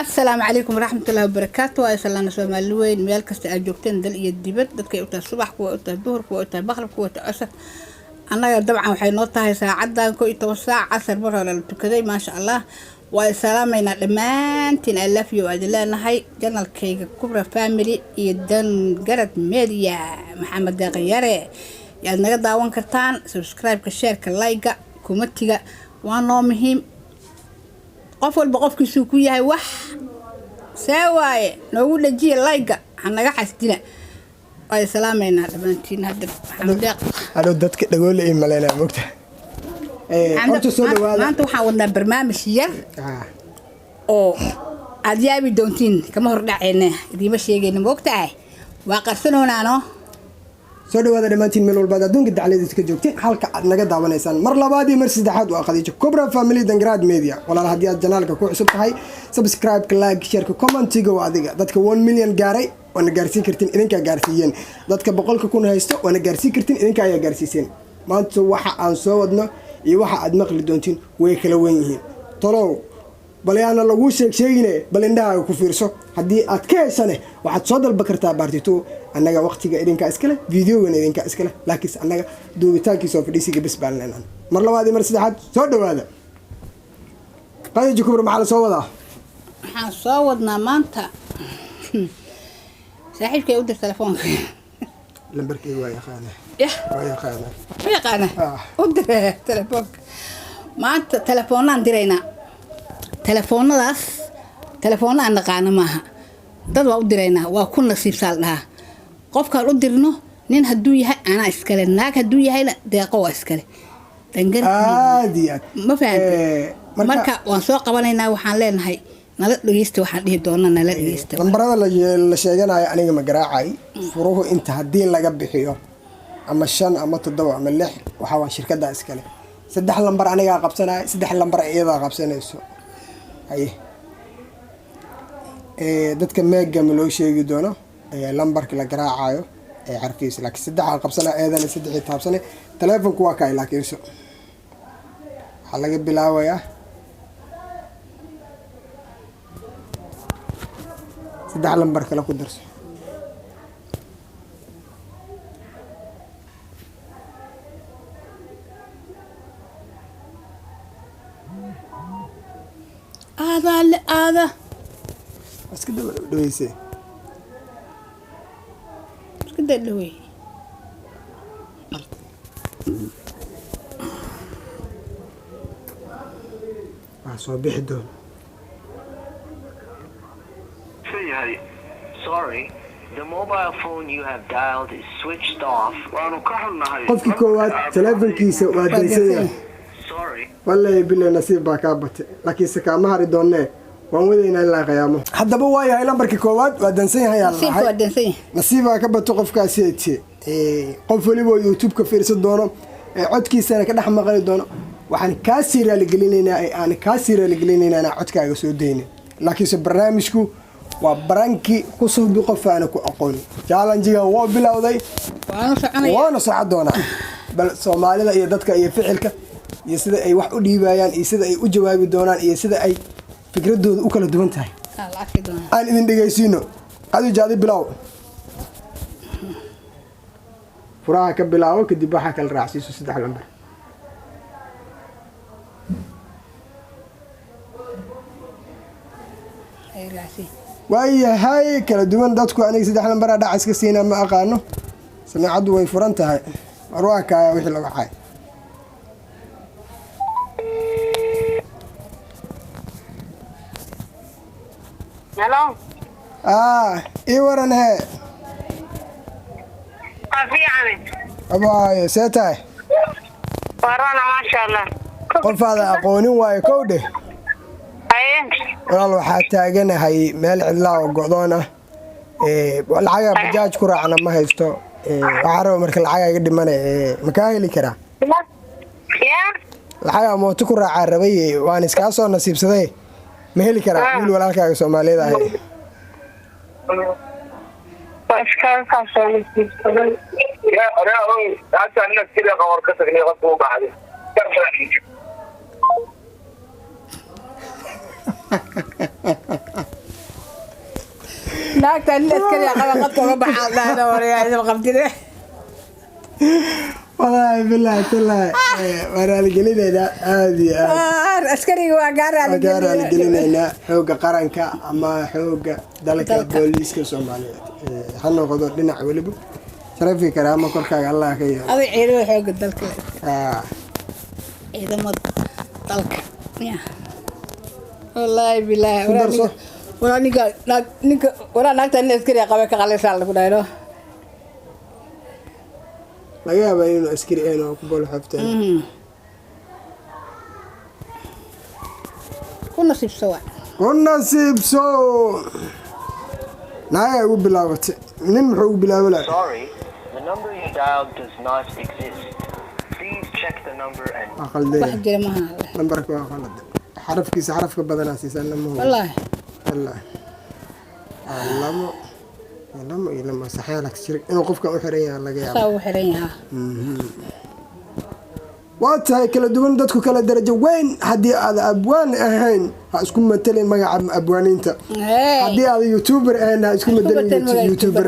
السلام عليكم ورحمة الله وبركاته. وأسألنا سومالي وين ميال كستا أجوبتين دل يدبت دك يوتا الصبح كوتا الظهر كوتا المغرب كوتا عصر. أنا طبعا waxay noo tahay saacada ko 12 saac casar mar hore la tukaday ma sha Allah. Waa salaamayna dhamaantiin I love you adilanahay janalkayga Kubra family iyo dan garad media Maxamed Deeqyare yaad naga daawan kartaan subscribe ka share ka like ga commentiga waa noo muhiim qof walba qofkiisu ku yahay wax sawaaye noogu dhajiye like anaga xasdina ay salaamayna dhamaantiin hadda Maxamed Deeq ado dadka dhagool ay maleena moogta horta soo dhawaada maanta waxaan wadnaa barnaamij yar oo aad yaabi doontiin kama hor dhaceena idima sheegayna moogtahay waa qarsanoonano soo dhawaada dhamaantiin meel walba adduunka dacaladeed ka joogtay halka aad naga daawanaysaan mar labaad iyo mar saddexaad waa Khadiija Kubra family Dangarad Media walaal hadii aad janaalka ku cusub tahay subscribe like share commentiga waa adiga dadka 1 million gaaray wana gaarsiin kartiin idinka gaarsiiyeen dadka 100,000 haysto wana gaarsiin kartiin idinka ayaa gaarsiiseen maanta waxa aan soo wadno iyo waxa aad maqli doontiin way kala weyn yihiin tolow baleena lagu sheegayne balindhaha ku fiirso hadii aad ka heysane waxaad soo dalba kartaa baartito anaga waqtiga idinka iskale videogan idinka iskale laakiin anaga duubitaankiisa oo fadhiisiga bas baalanaan mar labaad iyo mar saddexaad soo dhawaada Khadiija Kubra maxaa soo wadaa waxaan soo wadnaa maanta saaxiibkay u dir telefoonka lambarkii waa yaqaana waa yaqaana u dir telefoonka maanta telefoonaan diraynaa telefoonadaas telefoonaan naqaana maaha dad waa u diraynaa waa ku nasiibsaal dhaha qofkaan u dirno nin hadduu yahay anaa iskale naag hadduu yahayna deeqo waa iskale dangarad ma fahanteen marka waan soo qabanaynaa waxaan leenahay nala dhageysta waxaan dhihi doonaa nala dhageysta lambarada la sheeganayo aniga ma garaacay furuhu inta hadii laga bixiyo ama 5 ama 7 ama 6 waxa waa shirkadda iskale 3 lambar aniga qabsanay 3 lambar iyada qabsanayso ay dadka meega ma loo sheegi doono lambarka la garaacayo ee xarfiis laakiin 3 qabsanay eedana 3 taabsanay telefoonku waa kay laakiin waxa laga bilaabayaa 3 lambar kala ku darso هذا بس كده دويسه بس كده دوي صباح دون Sorry, the mobile phone you have dialed is switched off. qofki koowaad telefonkiisa waa daysay Sorry. wallahi billahi nasiib baa ka batay laakiin sakaama hari doonee waan wadaynaa ilaa qiyaamo haddaba waa yahay lambarka koowaad waa dansan yahay nasiib baa ka bato qofkaasi qof waliba YouTube ka fiirsan doono codkiisana ka dhex maqli doono waxaan ka siiraali gelinaynaa codkaaga soo deynay laakiin barnaamijku waa baranki ku soo bi qof aan ku aqoon challenge-ga waa bilowday waana socod doona bal Soomaalida iyo dadka iyo ficilka iyo sida ay wax u dhiibayaan iyo sida ay u jawaabi doonaan iyo sida ay fikradooda u kala duwan tahay aan idin dhageysiino Khadiija bilow furaha ka bilaawo kadib waxa kala raacsiiso 3 lambar waayahay kala duwan dadku aniga 3 lambar dhac iska siina ma aqaano samiicadu way furan tahay warwaaka wixii lagu xay hello iwaran he afiicane abaayo seetay warana ma sha Allah qofaada aqoonin waayo kowde walaal waxaa taaganahay meel cidla oo go'doon ah lacaga bajaaj ku raacna ma haysto waxa rabo marka lacaga iga dhimanay ma ka heli karaa lacaga mooto ku raaca rabay waan iska soo nasiibsaday ma heli karaa wiil walaalkaaga Soomaaliyeed ah Pascal ka soo nasiibsaday أنا حتى الناس كده قمر كسر لي غصبوا بعد naagta nin askari qaba qadka uga baxaa dhaana wareeyay qabtine والله بالله تلا ورا الجلينا هذه askariga waa gaar الجلينا حوق قرنكا أما حوق دلك بوليس كسومالي حنا قدر دنا ولبو شرفي كرامة كل حاجة الله خير هذا عيرو حوق دلك إذا ما دلك والله بالله ولا نيجا ولا ناكتن askari qaba ka qaleysal ku dhaayno laga yaabaa inuu askari ahayn oo ku bool xaftaan ku nasiibso naya ugu bilaabatay nin muxuu ugu bilaabay Sorry, the number you dialed does not exist. Please check the number and wax jira ma aha nambarka waa qalad xarafkiisa xarafka badanaa siisan wallahi lama saxeelak shirk inuu qofka u xiran yahay laga yaabo soo xiran yahay waatahay kala duwan dadku kala darajo weyn haddii aad abwaan ahayn ha isku mataleen magaca abwaaniinta haddii aad youtuber ahayn ha isku mataleen youtuber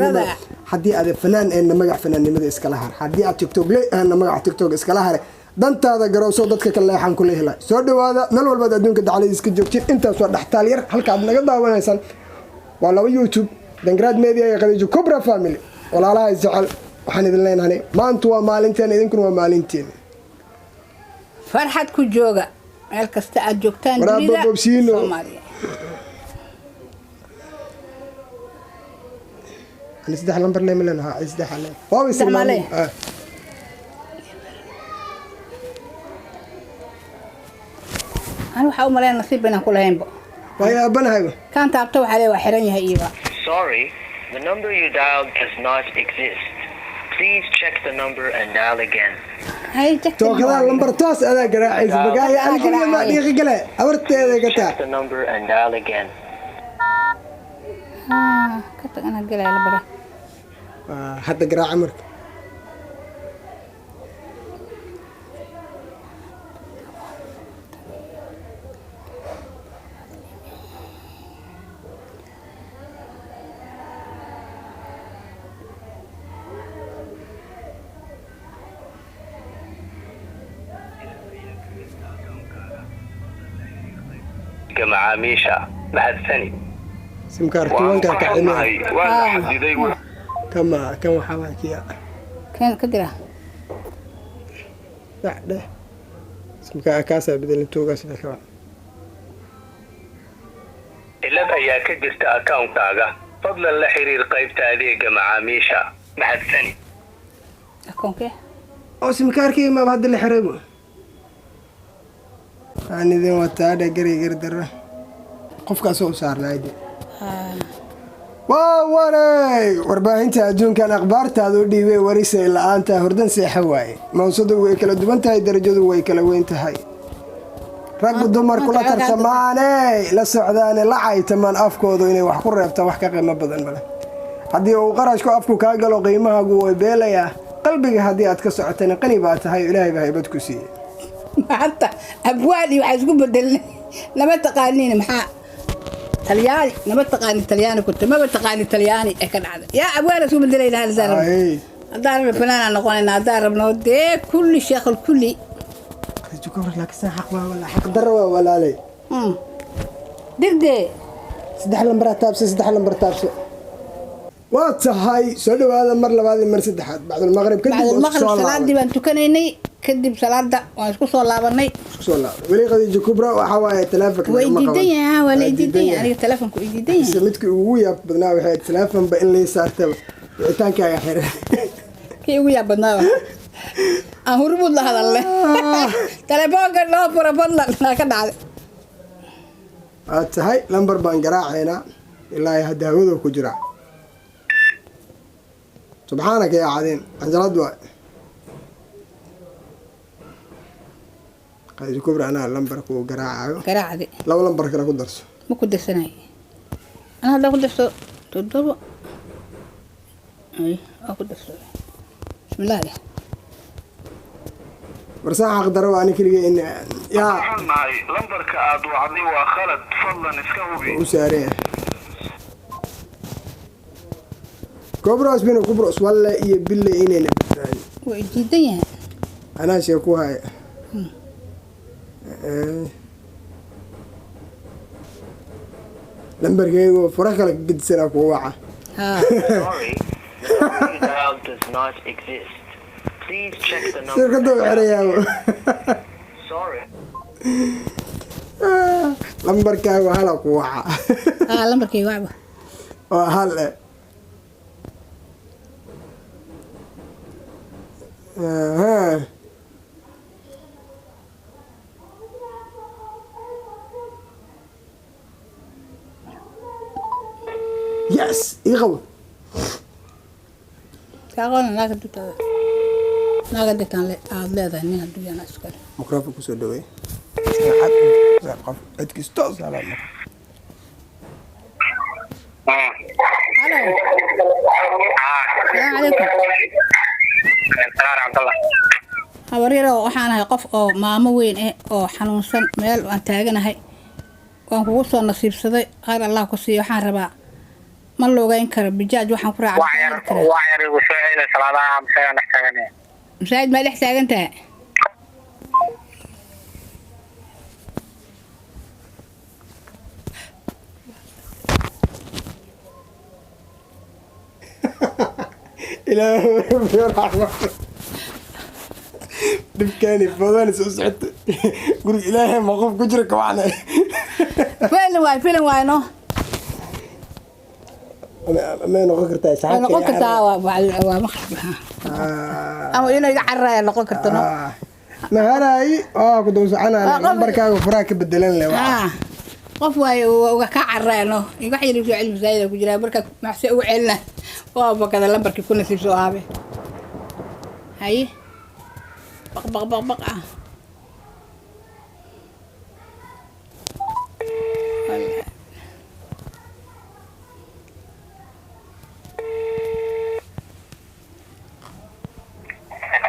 haddii aad fanaan ahayn magac fanaannimada iskala har haddii aad tiktok ahayn magac tiktok iskala har dantaada garowso dadka kale leexan ku leeyahay soo dhawaada meel walba adduunka dacaladiiska joogtiin intaas waa dhaxtaal yar halka aad naga daawanaysan waa laba youtube Dangrad Media iyo Khadija Kubra Family walaalaha isjecel waxaan idin leenahay maanta waa maalinteen idinkuna waa maalinteen farxad ku jooga meel kasta aad joogtaan dunida Soomaaliya أنا سدح لمبر ليه ملنا ها سدح عليه واو استعمالي أنا وحاول ملاين نصيب بينهم كلهم بقى ويا بنها كان تعبتوا عليه وحرني هايبا Sorry, the number you dialed does not exist. Please check the number and dial again. هاي جت تو كذا لمبر توس أنا قراعي بقاي أنا كل ما دقيقة قلة أورت هذا قطع Check the number and dial again. كنت أنا قلة لبرة حتى قراء عمرك كمعاميشة بعد ثاني سمكار توانك كعمي حديدي كم حواك يا كان كدرة لا ده سمكار كاسة بدل توقع سنة إلا أيا كجست أكاونت تاعها فضلا لحرير قيب تاديق معاميشة بعد ثاني أكون كه أو سمكار كي ما بعد اللي حربه يعني ذي وتعالى قري قردرة قف كاسو صار نايدي واوري warbaahinta adduunkan akhbaartaadu dhiibay warisay la'aanta hurdan seexawaaye mawsadu way kala duwan tahay darajadu way kala weyn tahay rag dumar kula tartamaanay la socdaan la caytamaan afkoodu inay wax ku reebtaan wax ka qiimo badan male haddii uu qarashku afku ka galo qiimahaagu way beelayaa qalbiga haddii aad ka socotana qani baa tahay ilaahay baa haybad ku siiyay حتى أبوالي وعايزكم بدلني لما تقانين محا تلياني لما تقاني تلياني كنت ما بتقاني تلياني كان عاد يا أبوالي شو بدلي لها الزلمة دار فلان نقولنا دار بنودي كل شيخ الكلي تذكر لك حق ولا حق ضروة ولا لي دردي سدح لمبرتاب واتهاي سولو هذا مر لبعض مر سدحات بعد المغرب كدب بعد المغرب صلاة دي بنتو كنيني كدب صلاة واسكو صلاة برني ولي خديجة كبرى وحواي تلافك ويديدين ولا يديدين أنا تلافنكو يديدين سمتك ويا بدنا وحيد تلافن بإن لي صارت تانك يا حير كي ويا بدنا أهرب الله هذا الله تلافون قال له فربنا لا كذا على واتهاي لمبر بانجراع هنا إلا يهدى هذا كجراع سبحانك يا عدين أنجلد واي قاعد كبر أنا لمبرك وقراعة قراعة دي لو لمبرك أنا كدرس ما كنت سناي أنا هذا كنت تضرب أي أكنت بسم الله عليه برساحة أقدر وأنا كلي إن يا معي لمبرك أدو عضي وخلد فضلا اسكهوبي وساريه كبرى اسمه كبرى ولا يبلي إننا وجديا أنا شيكو هاي لمبر جاي فرق لك قد سنة كوعة Sorry, the number you dialed does not exist. Please check the number. سيركدو عريا Sorry. لمبر كاي وهلا كوعة lambarkay wacba وهلا ها يس يغوي kaaqoona naaga digtaan aad leedahay nin hadduu yana iskale ميكروفون كسو دوي قف ادكستو سلام halo salaamu calaykum habaryaro waxaan ahay qof oo maamo weyn oo xanuunsan meel aan taaganahay waan kugu soo nasiibsaday khayr allah ku siiyo waxaan rabaa ma loogayn karo bijaaj waxaan ku raacay masaajid maa dhex taagan tahay إلى رحمة دبكاني فضاني سوسعت قول إلهي ما خوف كجرك وعنا فيلم واي نو ما نقول كرتاي ساعات أنا قلت تاوا مخرب أما إنه يعرّي نقول كرتنا ما هراي كنت وسعنا نمبر كاغو فراك بدلن له qof way uga ka carreeno iga xiriir ku cilmi zaayid ku jira marka maxsi u celna waa bakada lambarkii ku nasiibso aabe hay baq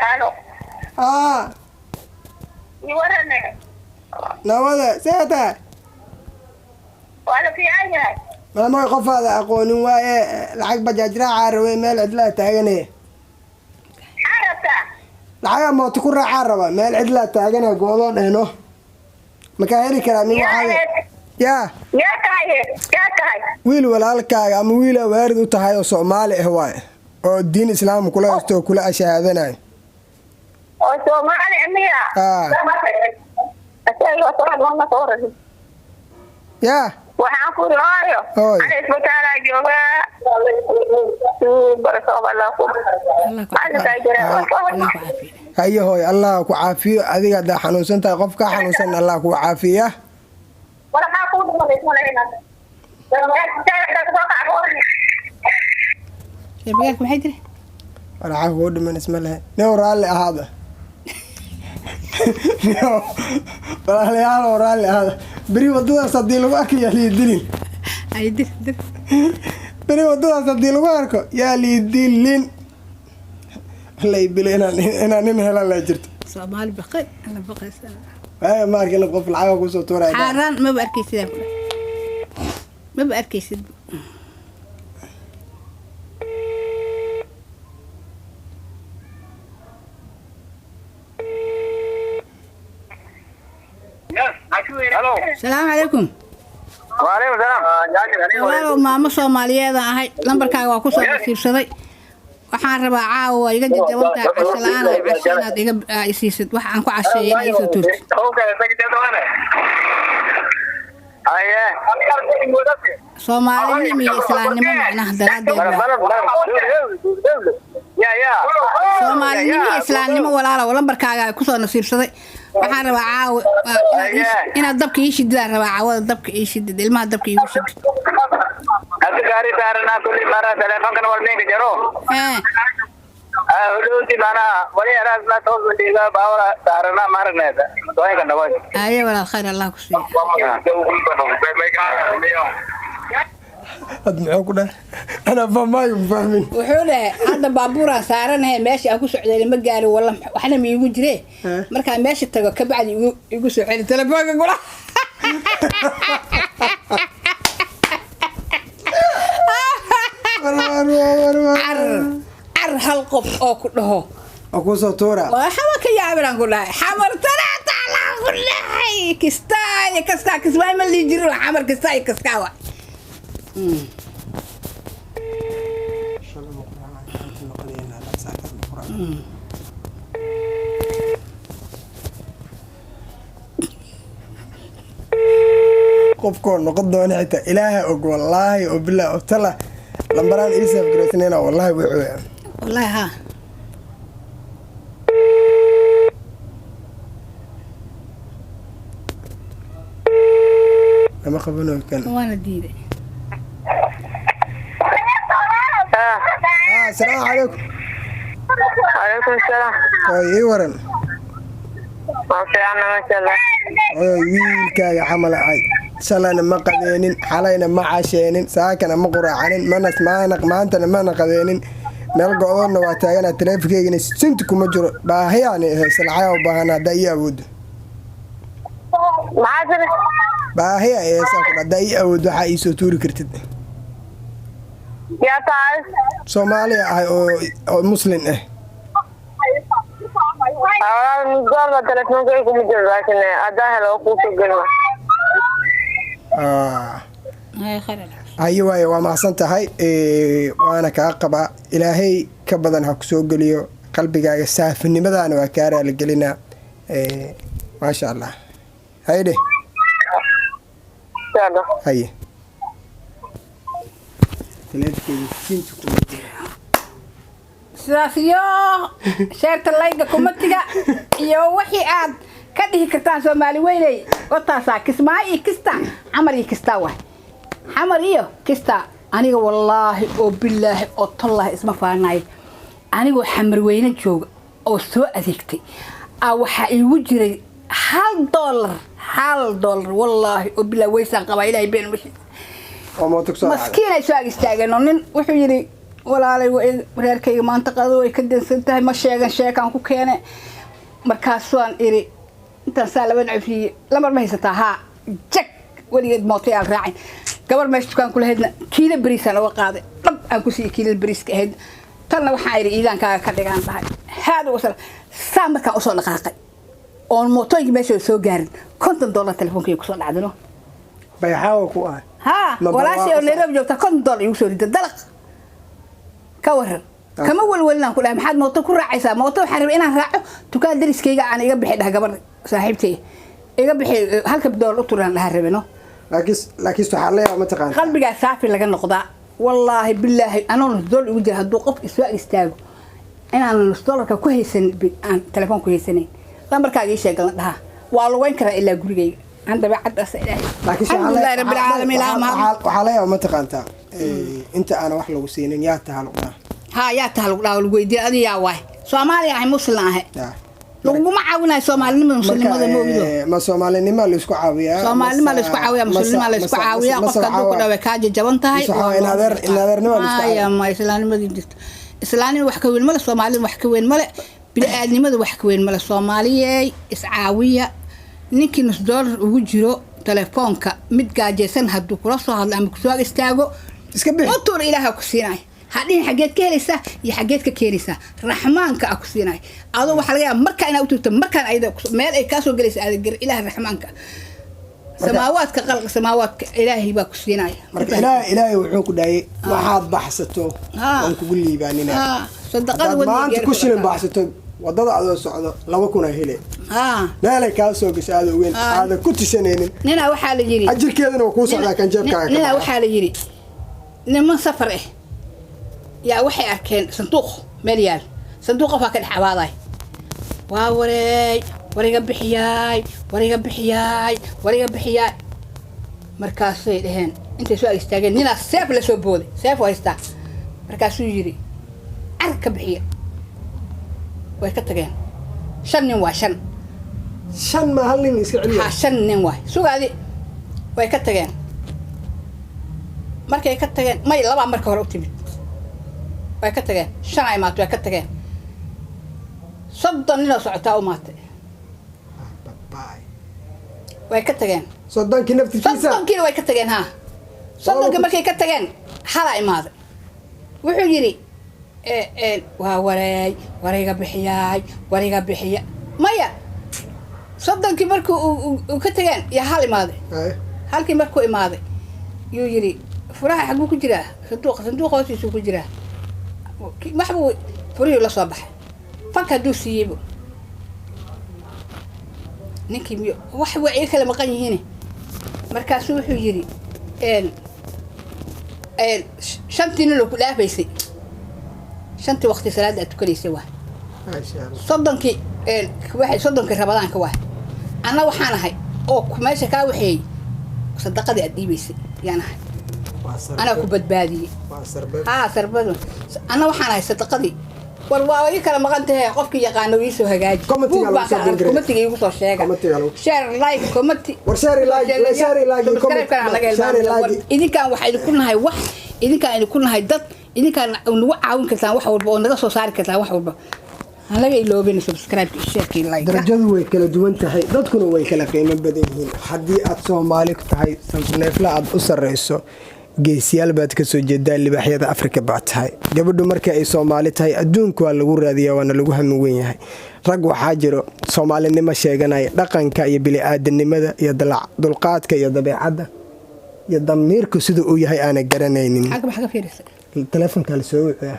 Halo. يورني نواذا سيتا وأنا في عيني ما يقف هذا أقول واي لعق بجاج راعي مال عدلة تاجني عرفت لعق ما تكون عربة مال عدلة تاجني قولون هنا مكاهري كلامي وحاجة يا كاي ويل ولا الكاغ أم ويل وارد وتهاي صومالي هواي أو الدين الإسلام كله يستوى كل أشياء هذا وصومالي أميرة أسأل وصوات والله صورة يا waxaan ku raayo ana isbitaal jooga barakallahu Allah hayo hooy Allah ku caafiyo adiga da xanuunsantahay qofka xanuunsan Allah ku caafiyo wala ma ku dhumaysanayna يبقى maxay tiri wala xaq u dhiman isma leh neuraali ahada wala ahada bari wadada sadii lagu arkiyo liidilin ay dir bari wadada sadii lagu arko yaa liidilin lay bilena nin hela la jirto Soomaali baqay ana baqaysa ay ma arkin qof lacag ku soo tooray xaraan ma arkaysid ma arkaysid السلام عليكم وعليكم السلام walaalow maamo Soomaaliyeed ahay lambarkaaga waa ku soo nasiibsaday waxaan rabaa caawa iga jawabta casho la'aan ay cashanaad iga isiisid wax aan ku casheeyay iso turti Soomaalinimo iyo Islaamnimo macnaha daraadeed Soomaalinimo iyo Islaamnimo walaalow lambarkaaga ku soo nasiibsaday waxaan rabaa caawa inaad dabka ii shidid rabaa caawada dabka ii shidid ilmaha dabka ii shidid هذا قاري دارنا كل مرة تلفون كنا ورنيك جرو هدوتي معنا ولي أراز لا توصل ديجا باورا دارنا مارنا هذا توي كنا واجد أيه ولا خير الله كسي أدمعوا كده أنا فما فاهمين وحوله هذا بابورة سارنا هي ماشي أكو سعودي لما قالوا والله وإحنا ميجو جري مركان ماشي تجا كبعد يجو سعودي تلفون يقول قف أو كله أكو صوتورة حمك يا عبران كلها حمر طلعت على كلها كستاي كستاي ما اللي يجري حمر كستاي كسكاوة qofkoon noqon doona xitaa ilaahay og wallaahi oo bilaa oo tala lambaraan iisaaf garaysanayna wallaahi wuxuu والله ها lama qabano kan وانا ديدي السلام عليكم عليكم السلام اي ورن ما في عنا ما شاء الله wiilkaaga xamal ahay shalayna ma qadeenin xalayna ma casheenin saakana ma quraacanin maantana mana qadeenin meel go-doonna waa taagana taleefankeygana sinti kuma jiro baahiyaani salcaya u baahan haddaa ii awoodo maxaa jira baahiya eesaa ku haddaa ii awoodo waxaa ii soo tuuri kartid yaa tahay soomaaliya ahay oo muslin ah muddoolba telefonkaygu ma jiro laakiin haddaa helo kuusoo gelma هاي خير haye waaye waa mahadsan tahay waana kaa qabaa ilaahay ka badan ha ku soo geliyo qalbigaaga saafinimadaana waa kaa raaligelinaa maasha allah haydhe haye sidaas iyo sheerta layga kumatiga iyo wixii aad ka dhihi kartaan Soomaali weynay wataasa kismaa iyo kista xamar iyo kista waay xamar iyo kista aniga wallaahi oo billaahi oo tallaah isma faanay aniga xamar weyna jooga oo soo adeegtay waxa iigu jiray $1 wallaahi oo billaahi waysan qaba ilaahay been mashi maskiin ay soo istaageen nin wuxuu yiri walaalay reerkayga maanta qado way ka dansan tahay ma sheekan ku keenay markaas waan iri inta salaban afiye lamar ma haysataa ha jak waligeed mootayaal raacin gabar meesha dukaan ku lahaydna kiilo bariisan oo qaaday dhab aan ku siiyay kiilo bariiska ahayd tanna waxaan iri iidaankaaga ka dhigaan tahay haada wasal saamarkaan usoo dhaqaaqay oon mootooyinka meesha soo gaarin $50 telefonkayga kusoo dhacdano bayxaawa ku ah ها ولا شيء ولا رب جوتا $50 يوصل الدلق كورر كما ولولنا كلها محد موتو كل راعيسا موتو حرب انا راعو تكاد دريسكيغا انا iga bixi dhaha gabar saaxiibtay iga bixi halka $1 u turan la rabino laakiin waxa la yaab ma taqaan qalbiga saafi laga noqdaa wallahi billahi ana $1 ugu jira haduu qof isoo istaago inaan $1 ku haysan aan telefoon ku haysanin lambarkaaga ii sheegan dhaha waa lagu weyn karaa ilaa gurigayga عند بعد أسئلة لكن الحمد لله رب العالمين وحاليا ما تقانتا انت انا wax lagu siinin yaa tahaluqna ها يا تهلق لا الويدي ادي يا واي Soomaaliya ay muslim ah lagu ma caawinay Soomaalinimada muslimada moogido ma Soomaalinimada la isku caawiyaa Soomaalinimada la isku caawiyaa muslimada la isku caawiyaa qofka dad ku dhawe ka jaban tahay in adeernimada la isku caawiyaa ma islaamnimada jirto islaamnimada wax ka weyn male Soomaalida wax ka weyn male bini'aadnimada wax ka weyn male Soomaaliyay is caawiya ninkii $1 ugu jiro telefoonka mid gaajeysan haduu kula soo hadlo ama ku soo istaago iska bixi otor ilaaha ku siinay hadii xageed ka helaysa iyo xageed ka keenaysa raxmaanka ku siinay adoo waxa laga yaabaa marka ina u tagto markaan ayda meel ay ka soo galaysa aad gar ilaaha raxmaanka samaawaadka qalq samaawaadka ilaahi baa ku siinay marka ilaahi wuxuu ku dhaayay waxaad baxsato oo kugu liibaanina sadaqada wadi ku shilin baxsato wadada adoo socdo 2,000 hele meelay ka soo gashay aad weyn aad ku tishaneenin nina waxa la yiri ajirkeedana ku socdaa kan jeebkaaga nina waxa la yiri niman safar ah yaa waxay arkeen sanduuq meel yaal sanduuqa fa ka dhaxawaaday waa wariga bixiyay markaasay dhaheen intay soo istaageen nina seef la soo booday seef haysta markaasuu yiri arka bixiya way ka tageen 5 nin waa 5 ma hal nin iska celiyo 5 nin waa sugaadi way ka tageen markay ka tageen may laba marka hore u timid way ka tageen 5 ay maad way ka tageen 30 nin oo socota u maatay way ka tageen 30 kii naftiisa 30 kii way ka tageen ha 30 markay ka tageen hala imaad wuxuu yiri waa warayga bixiya maya soddonkii markuu uu ka tageen yaa hal imaaday halkii markuu imaaday yuu yidhi furaha xaguu ku jiraa sanduuq hoostiisuu ku jiraa maxbuu furihii la soo baxay fank hadduu siiyeybu ninkii miyo wax waa ii kala maqan yihiin markaasuu wuxuu yidhi shantii nin oo ku dhaafaysay shantii waqti salaada aad tukanaysay waa soddonkii soddonkii rabadaanka waa anna waxaan ahay oo meesha kaa waxeeyey sadaqadii aad dhiibaysay yaan ahay anaa ku badbaadiyey sarbadu anna waxaan ahay sadaqadii war waa ii kala maqan tahay qofkii yaqaano ii soo hagaaji komatiga iigu soo sheega share like komati idinkaan waxaa idinku nahay wax idinkaan idinku nahay dad idinkaan nagu caawin kartaan wax walba oo naga soo saari kartaan wax walba aan laga iloobin subscribe share like darajadu way kala duwan tahay dadkuna way kala qiimo badan yihiin haddii aad Soomaali tahay sanneefla aad u sareyso geesiyaal baad ka soo jeedaa libaaxyada Afrika baad tahay gabadhu marka ay Soomaali tahay adduunka waa lagu raadiyaa waana lagu hamin weyn yahay rag waxaa jiro Soomaalinimo sheeganaya dhaqanka iyo bini'aadanimada iyo dulqaadka iyo dabeecadda iyo damiirku sida uu yahay aan garanaynin xaga fiirisay telefoonka la soo wicaa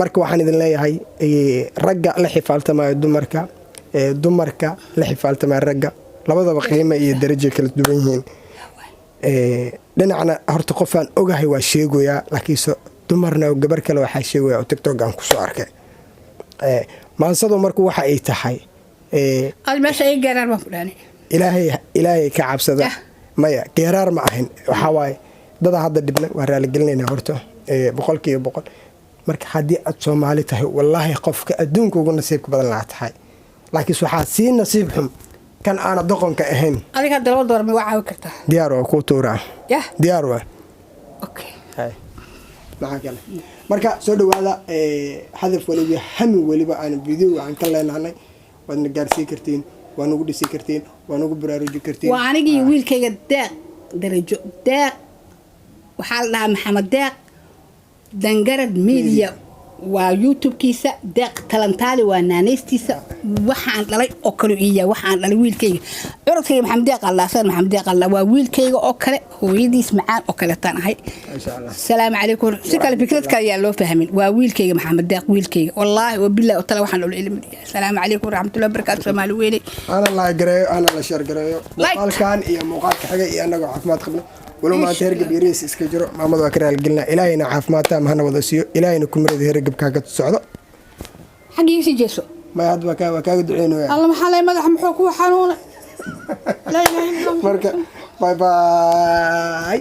marka waxaan idin leeyahay ragga la xifaaltamaayo dumarka la xifaaltamaayo ragga labadaba qiimo iyo darajo kala duwan yihiin dhinacna horta qofaan ogahay waa sheegoyaa laakiinse dumarna gabar kale waxaa sheegaya oo TikTok aan ku soo arkay maansadu markuu waxa ay tahay meesha ay geeraar baan ku dhaanay ilaahay ka cabsada maya geeraar ma ahayn waxaa waaye dada hadda dhibna waa raaligelinaynaa horta 100% marka haddii aad Soomaali tahay wallaahi qofka adduunka ugu nasiibka badan laa tahay laakiin waxaa sii nasiib xun kan aan doqonka ahayn adiga dalwad dormi waa caawi kartaa diyaar oo ku tuuraa diyaar waa okay hay maxaa marka soo dhawaada hadaf waliba hami waliba aan video aan ka leenahay waad gaarsiin kartiin waan ugu dhisi kartiin waan ugu baraarujin kartiin waa anigii wiilkayga darajo waxaa la dhahaa Maxamed Deeq dangarad media waa YouTube-kiisa Deeq Talantaali waa naanaystiisa waxaan dhalay oo kale waxaan dhalay wiilkayga curudkayga Maxamed Deeq Maxamed Deeq waa wiilkayga oo kale hooyadiis macaan oo kale taan ahay salaamu calaykum si kale fikradka ayaa loo fahmin waa wiilkayga Maxamed Deeq wiilkayga wallaahi wabillahi oo tala waxaan ilmi salaamu calaykum waraxmatullaahi wabarakaatuh Soomaali weene ana la share gareeyo muuqaalkan iyo muuqaalka xiga iyo anaga caafimaad qabno ولو ما تهرب يريس اسكجرو ما مضى كرال قلنا إلهينا عاف ما تام هنا وضسيو إلهينا كمرد هرب كاكت السعودة حقي سجسو ما يد وكاك دعينه يعني الله محله مدح محوك وحنونه لا إله إلا الله باي باي